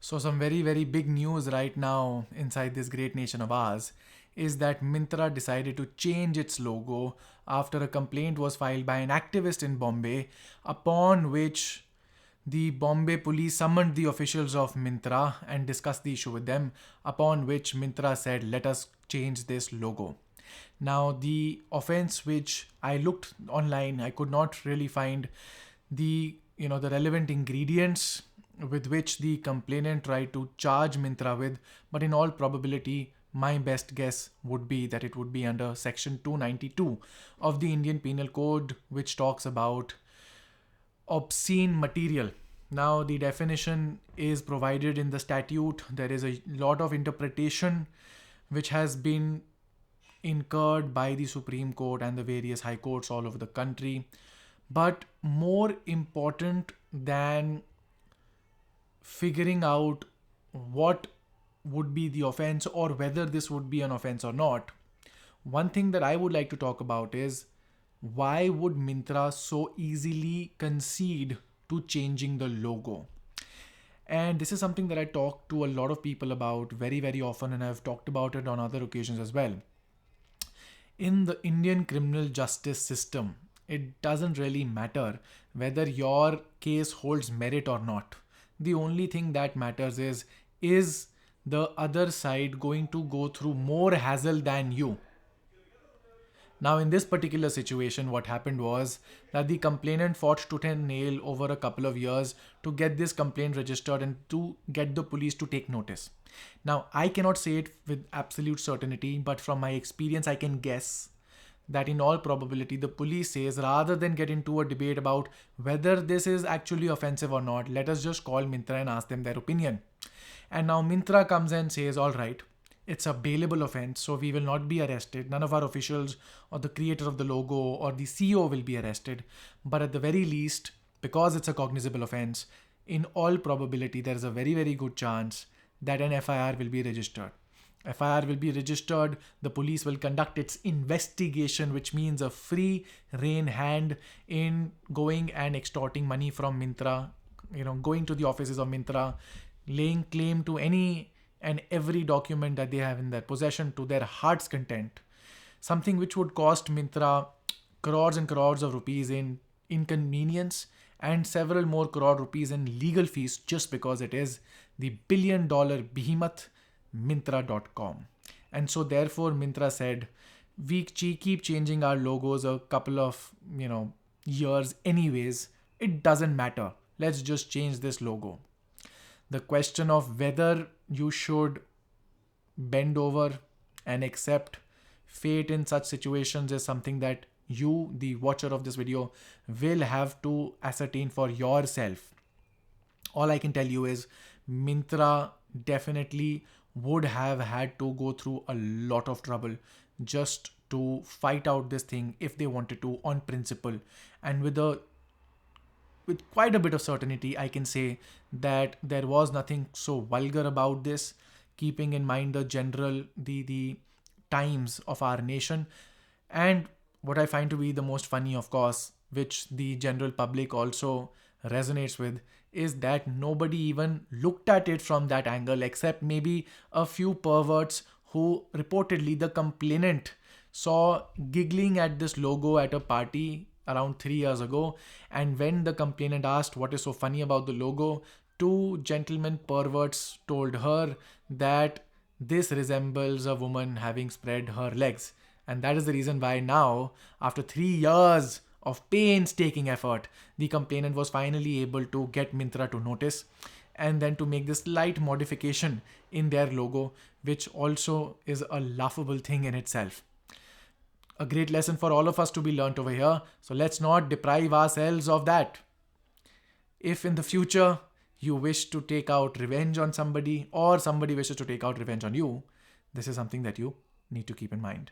So, some very, very big news right now inside this great nation of ours is that Myntra decided to change its logo after a complaint was filed by an activist in Bombay, upon which the Bombay police summoned the officials of Myntra and discussed the issue with them, upon which Myntra said, "Let us change this logo." Now, the offense which I looked online, I could not really find the relevant ingredients with which the complainant tried to charge Myntra with, but in all probability, my best guess would be that it would be under section 292 of the Indian Penal Code, which talks about obscene material. Now, the definition is provided in the statute. There is a lot of interpretation which has been incurred by the Supreme Court and the various high courts all over the country. But more important than figuring out what would be the offense or whether this would be an offense or not, one thing that I would like to talk about is why would Myntra so easily concede to changing the logo? And this is something that I talk to a lot of people about very, very often, and I've talked about it on other occasions as well. In the Indian criminal justice system, it doesn't really matter whether your case holds merit or not. The only thing that matters is the other side going to go through more hassle than you? Now, in this particular situation, what happened was that the complainant fought tooth and nail over a couple of years to get this complaint registered and to get the police to take notice. Now, I cannot say it with absolute certainty, but from my experience, I can guess that in all probability, the police says rather than get into a debate about whether this is actually offensive or not, let us just call Myntra and ask them their opinion. And now Myntra comes and says, all right, it's a bailable offense, so we will not be arrested. None of our officials or the creator of the logo or the CEO will be arrested. But at the very least, because it's a cognizable offense, in all probability, there is a very, very good chance that an FIR will be registered. FIR will be registered, the police will conduct its investigation, which means a free rein hand in going and extorting money from Myntra, going to the offices of Myntra, laying claim to any and every document that they have in their possession to their heart's content. Something which would cost Myntra crores and crores of rupees in inconvenience and several more crore rupees in legal fees just because it is the billion-dollar behemoth Myntra.com. And so therefore Myntra said, we keep changing our logos a couple of years anyways. It doesn't matter. Let's just change this logo. The question of whether you should bend over and accept fate in such situations is something that you, the watcher of this video, will have to ascertain for yourself. All I can tell you is Myntra definitely would have had to go through a lot of trouble just to fight out this thing if they wanted to on principle. And with quite a bit of certainty, I can say that there was nothing so vulgar about this, keeping in mind the times of our nation. And what I find to be the most funny, of course, which the general public also resonates with, is that nobody even looked at it from that angle except maybe a few perverts who reportedly the complainant saw giggling at this logo at a party around 3 years ago. And when the complainant asked what is so funny about the logo, two gentlemen perverts told her that this resembles a woman having spread her legs. And that is the reason why now, after 3 years of painstaking effort, the complainant was finally able to get Myntra to notice and then to make this slight modification in their logo, which also is a laughable thing in itself. A great lesson for all of us to be learnt over here. So let's not deprive ourselves of that. If in the future you wish to take out revenge on somebody or somebody wishes to take out revenge on you, this is something that you need to keep in mind.